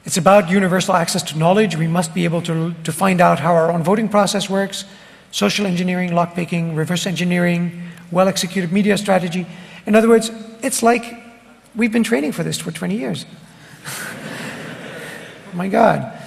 It's about universal access to knowledge. We must be able to find out how our own voting process works, social engineering, lockpicking, reverse engineering, well-executed media strategy. In other words, it's like we've been training for this for 20 years. My God.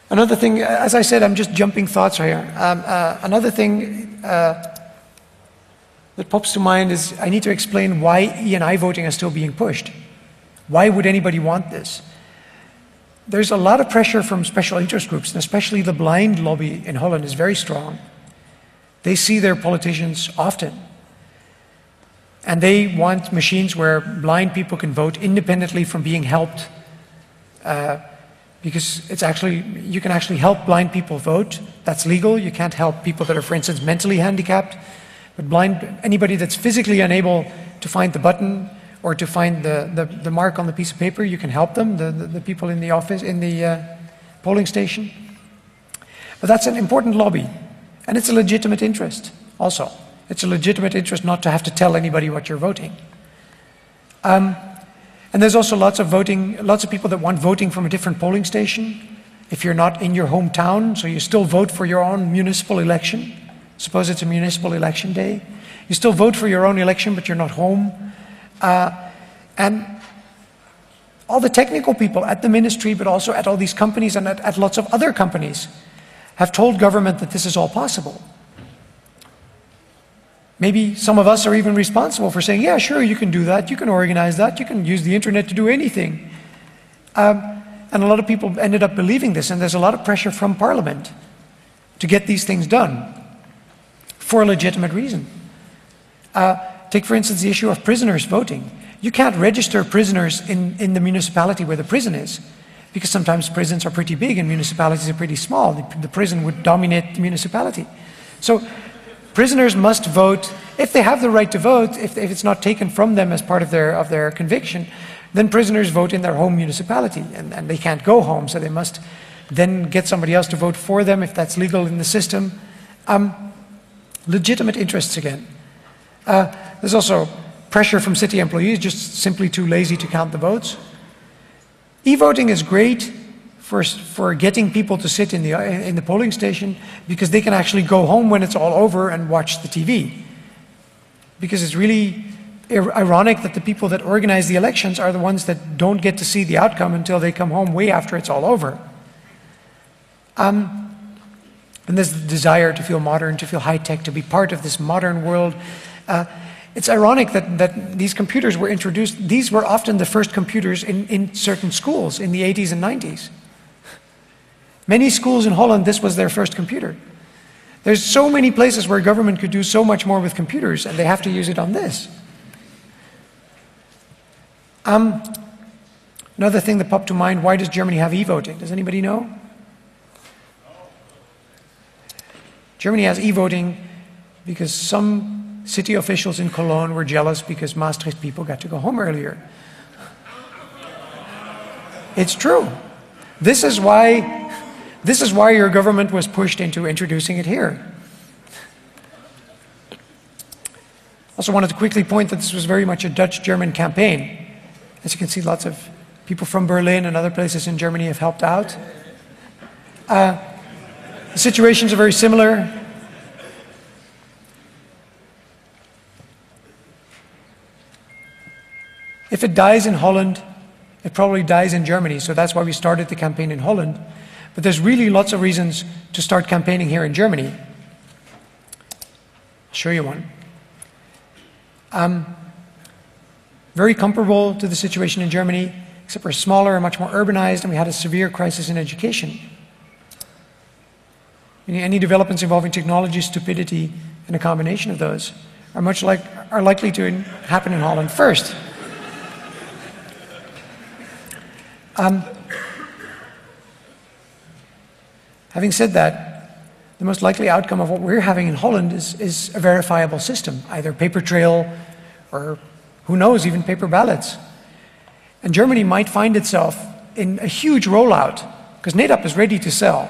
Another thing, as I said, I'm just jumping thoughts here. Another thing that pops to mind is I need to explain why E&I voting is still being pushed. Why would anybody want this? There's a lot of pressure from special interest groups, and especially the blind lobby in Holland is very strong. They see their politicians often. And they want machines where blind people can vote independently from being helped. Because it's actually, you can actually help blind people vote. That's legal. You can't help people that are, for instance, mentally handicapped. But anybody that's physically unable to find the button or to find the mark on the piece of paper, you can help them, the people in the office, in the polling station. But that's an important lobby. And it's a legitimate interest also. It's a legitimate interest not to have to tell anybody what you're voting. And there's also lots of people that want voting from a different polling station. If you're not in your hometown, so you still vote for your own municipal election. Suppose it's a municipal election day. You still vote for your own election, but you're not home. And all the technical people at the ministry, but also at all these companies and at lots of other companies, have told government that this is all possible. Maybe some of us are even responsible for saying, yeah, sure, you can do that, you can organize that, you can use the internet to do anything. And a lot of people ended up believing this, and there's a lot of pressure from Parliament to get these things done for a legitimate reason. Take, for instance, the issue of prisoners voting. You can't register prisoners in the municipality where the prison is, because sometimes prisons are pretty big and municipalities are pretty small. The prison would dominate the municipality. So prisoners must vote, if they have the right to vote, if it's not taken from them as part of their conviction, then prisoners vote in their home municipality, and they can't go home, so they must then get somebody else to vote for them if that's legal in the system. Legitimate interests again. There's also pressure from city employees, just simply too lazy to count the votes. E-voting is great for getting people to sit in the polling station, because they can actually go home when it's all over and watch the TV. Because it's really ironic that the people that organize the elections are the ones that don't get to see the outcome until they come home way after it's all over. And there's the desire to feel modern, to feel high-tech, to be part of this modern world. It's ironic that these computers were introduced. These were often the first computers in certain schools in the 80s and 90s. Many schools in Holland, this was their first computer. There's so many places where government could do so much more with computers, and they have to use it on this. Another thing that popped to mind, why does Germany have e-voting? Does anybody know? Germany has e-voting because some city officials in Cologne were jealous because Maastricht people got to go home earlier. It's true. This is why your government was pushed into introducing it here. Also wanted to quickly point that this was very much a Dutch-German campaign. As you can see, lots of people from Berlin and other places in Germany have helped out. The situations are very similar. If it dies in Holland, it probably dies in Germany, so that's why we started the campaign in Holland. But there's really lots of reasons to start campaigning here in Germany. I'll show you one. Very comparable to the situation in Germany, except we're smaller and much more urbanized, and we had a severe crisis in education. Any developments involving technology, stupidity, and a combination of those are likely to happen in Holland first. Having said that, the most likely outcome of what we're having in Holland is a verifiable system, either paper trail or, who knows, even paper ballots. And Germany might find itself in a huge rollout, because NEDAP is ready to sell.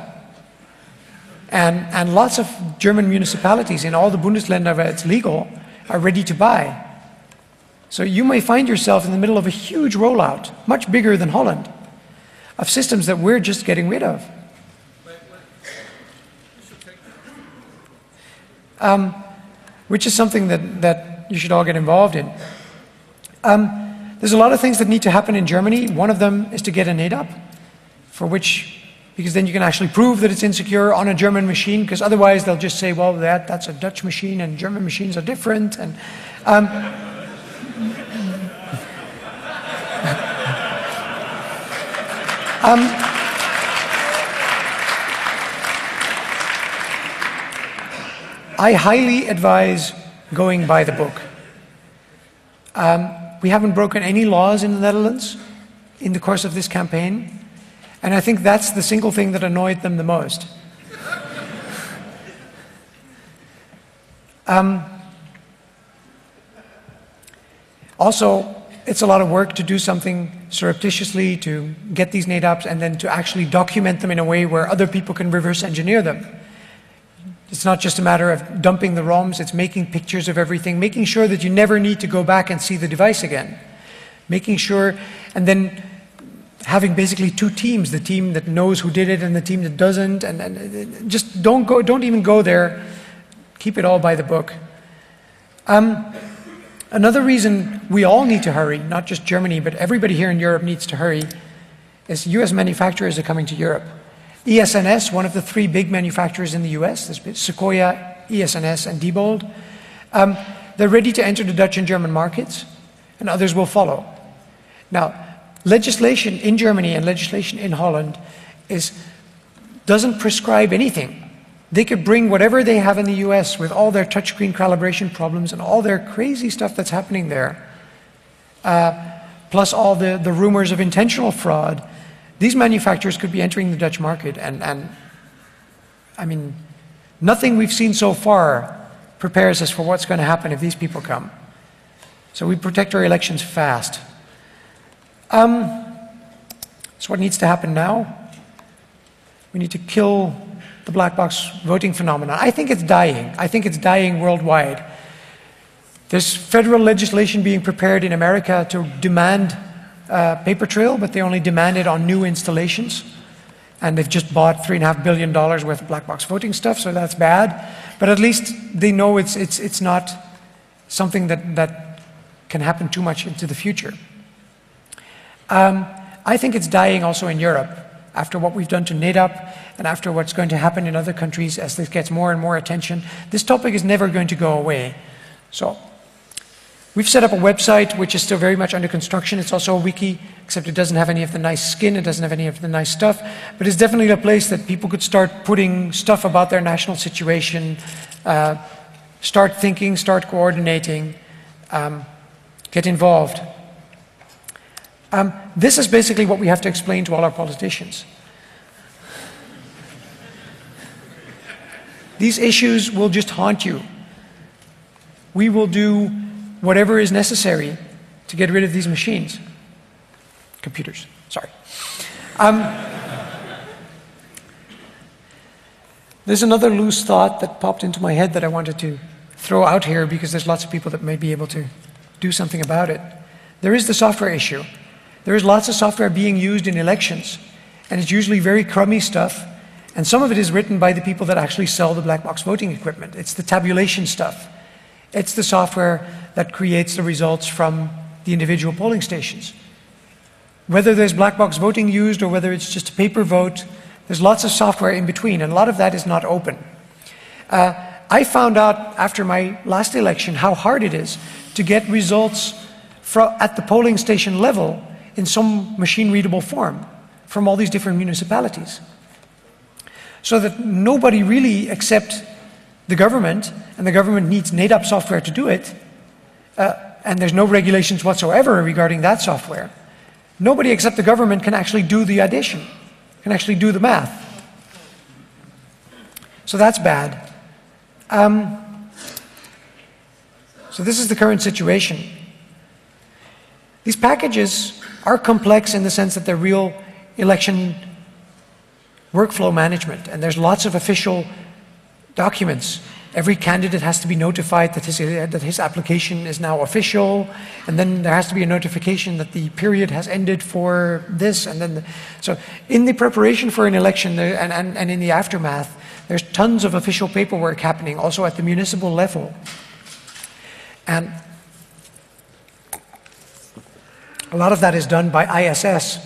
And lots of German municipalities in all the Bundesländer where it's legal are ready to buy. So you may find yourself in the middle of a huge rollout, much bigger than Holland, of systems that we're just getting rid of. Which is something that you should all get involved in. There's a lot of things that need to happen in Germany. One of them is to get a NADAP, because then you can actually prove that it's insecure on a German machine, because otherwise they'll just say, well, that's a Dutch machine and German machines are different. And I highly advise going by the book. We haven't broken any laws in the Netherlands in the course of this campaign, and I think that's the single thing that annoyed them the most. Also, it's a lot of work to do something surreptitiously, to get these NADAPs and then to actually document them in a way where other people can reverse engineer them. It's not just a matter of dumping the ROMs, it's making pictures of everything, making sure that you never need to go back and see the device again. Making sure, and then having basically two teams, the team that knows who did it and the team that doesn't, and just don't even go there. Keep it all by the book. Another reason we all need to hurry, not just Germany, but everybody here in Europe needs to hurry, is US manufacturers are coming to Europe. ESNS, one of the three big manufacturers in the US, there's Sequoia, ESNS, and Diebold, they're ready to enter the Dutch and German markets, and others will follow. Now, legislation in Germany and legislation in Holland doesn't prescribe anything. They could bring whatever they have in the US with all their touchscreen calibration problems and all their crazy stuff that's happening there, plus all the rumors of intentional fraud. These manufacturers could be entering the Dutch market, and I mean, nothing we've seen so far prepares us for what's going to happen if these people come. So we protect our elections fast. So what needs to happen now? We need to kill the black box voting phenomenon. I think it's dying. I think it's dying worldwide. There's federal legislation being prepared in America to demand paper trail, but they only demand it on new installations. And they've just bought $3.5 billion worth of black box voting stuff, so that's bad. But at least they know it's not something that can happen too much into the future. I think it's dying also in Europe, after what we've done to NADAP and after what's going to happen in other countries as this gets more and more attention. This topic is never going to go away. So we've set up a website which is still very much under construction. It's also a wiki, except it doesn't have any of the nice skin, it doesn't have any of the nice stuff, but it's definitely a place that people could start putting stuff about their national situation, start thinking, start coordinating, get involved. This is basically what we have to explain to all our politicians. These issues will just haunt you. We will do whatever is necessary to get rid of these machines. Computers, sorry. There's another loose thought that popped into my head that I wanted to throw out here because there's lots of people that may be able to do something about it. There is the software issue. There is lots of software being used in elections, and it's usually very crummy stuff, and some of it is written by the people that actually sell the black box voting equipment. It's the tabulation stuff. It's the software that creates the results from the individual polling stations. Whether there's black box voting used or whether it's just a paper vote, there's lots of software in between, and a lot of that is not open. I found out after my last election how hard it is to get results at the polling station level in some machine-readable form from all these different municipalities. So that nobody really except the government, and the government needs NADAP software to do it, and there's no regulations whatsoever regarding that software. Nobody except the government can actually do the addition, can actually do the math. So that's bad. So this is the current situation. These packages are complex in the sense that they're real election workflow management, and there's lots of official documents every candidate has to be notified that his application is now official, and then there has to be a notification that the period has ended for this, and then so in the preparation for an election and in the aftermath, there's tons of official paperwork happening also at the municipal level. And a lot of that is done by ISS,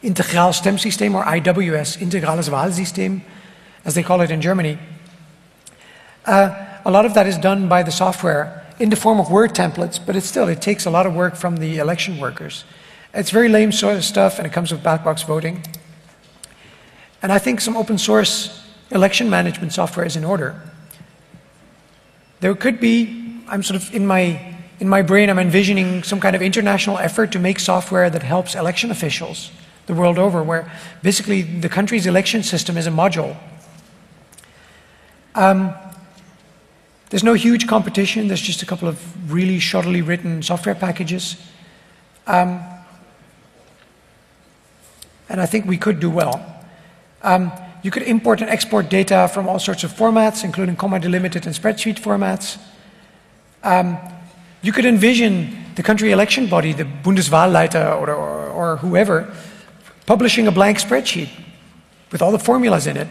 Integraal Stemsysteem, or IWS, Integrales Wahlsystem, as they call it in Germany. A lot of that is done by the software in the form of Word templates, but it takes a lot of work from the election workers. It's very lame sort of stuff, and it comes with black box voting. And I think some open source election management software is in order. There could be, I'm sort of in my brain, I'm envisioning some kind of international effort to make software that helps election officials the world over, where basically the country's election system is a module. There's no huge competition, there's just a couple of really shoddily written software packages. And I think we could do well. You could import and export data from all sorts of formats, including comma-delimited and spreadsheet formats. You could envision the country election body, the Bundeswahlleiter or whoever, publishing a blank spreadsheet with all the formulas in it.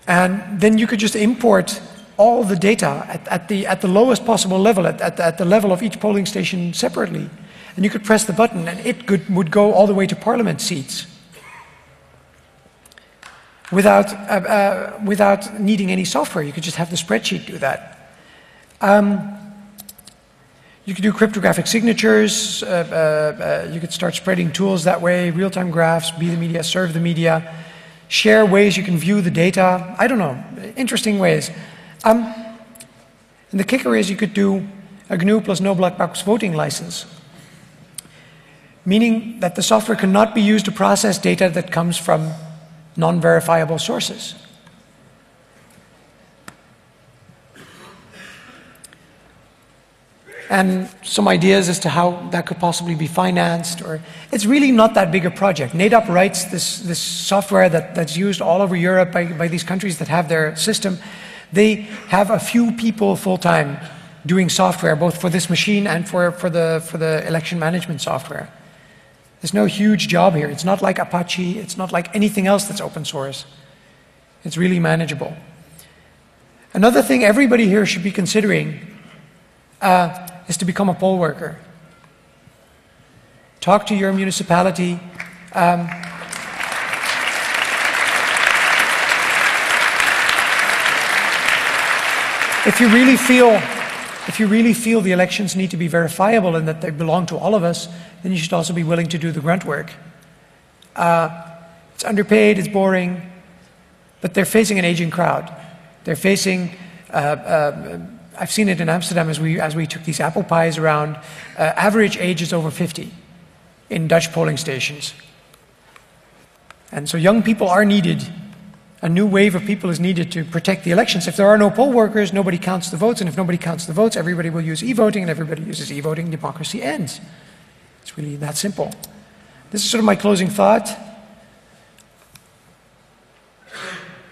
And then you could just import all the data at the lowest possible level, at the level of each polling station separately. And you could press the button and it would go all the way to parliament seats without needing any software. You could just have the spreadsheet do that. You could do cryptographic signatures, you could start spreading tools that way, real-time graphs, be the media, serve the media, share ways you can view the data, I don't know, interesting ways. And the kicker is you could do a GNU plus no black box voting license, meaning that the software cannot be used to process data that comes from non-verifiable sources. And some ideas as to how that could possibly be financed, or it's really not that big a project. NADAP writes this software that's used all over Europe by these countries that have their system. They have a few people full-time doing software, both for this machine and for the election management software. There's no huge job here. It's not like Apache, it's not like anything else that's open source. It's really manageable. Another thing everybody here should be considering is to become a poll worker. Talk to your municipality. If you really feel the elections need to be verifiable and that they belong to all of us, then you should also be willing to do the grunt work. It's underpaid, it's boring, but they're facing an aging crowd. They're facing I've seen it in Amsterdam as we took these apple pies around. Average age is over 50 in Dutch polling stations. And so young people are needed. A new wave of people is needed to protect the elections. If there are no poll workers, nobody counts the votes. And if nobody counts the votes, everybody will use e-voting. And everybody uses e-voting, democracy ends. It's really that simple. This is sort of my closing thought.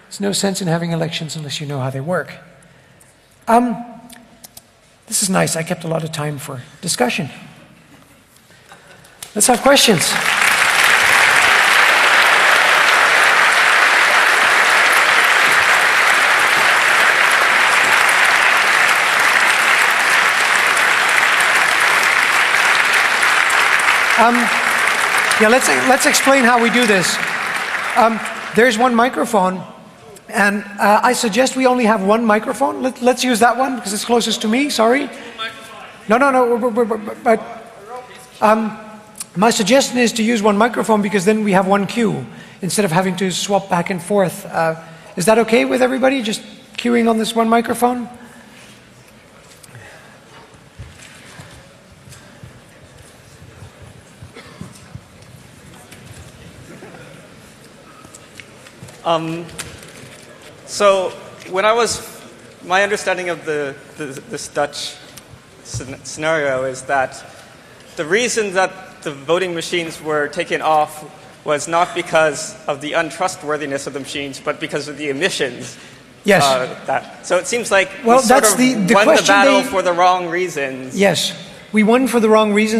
There's no sense in having elections unless you know how they work. This is nice. I kept a lot of time for discussion. Let's have questions. Yeah, let's explain how we do this. There's one microphone. And I suggest we only have one microphone. Let's use that one because it's closest to me. Sorry. No. But my suggestion is to use one microphone because then we have one queue instead of having to swap back and forth. Is that okay with everybody? Just queuing on this one microphone? So when my understanding of this Dutch scenario is that the reason that the voting machines were taken off was not because of the untrustworthiness of the machines, but because of the emissions Yes. That. So it seems like Well, we sort that's of the won the question battle they- for the wrong reasons. Yes, we won for the wrong reasons.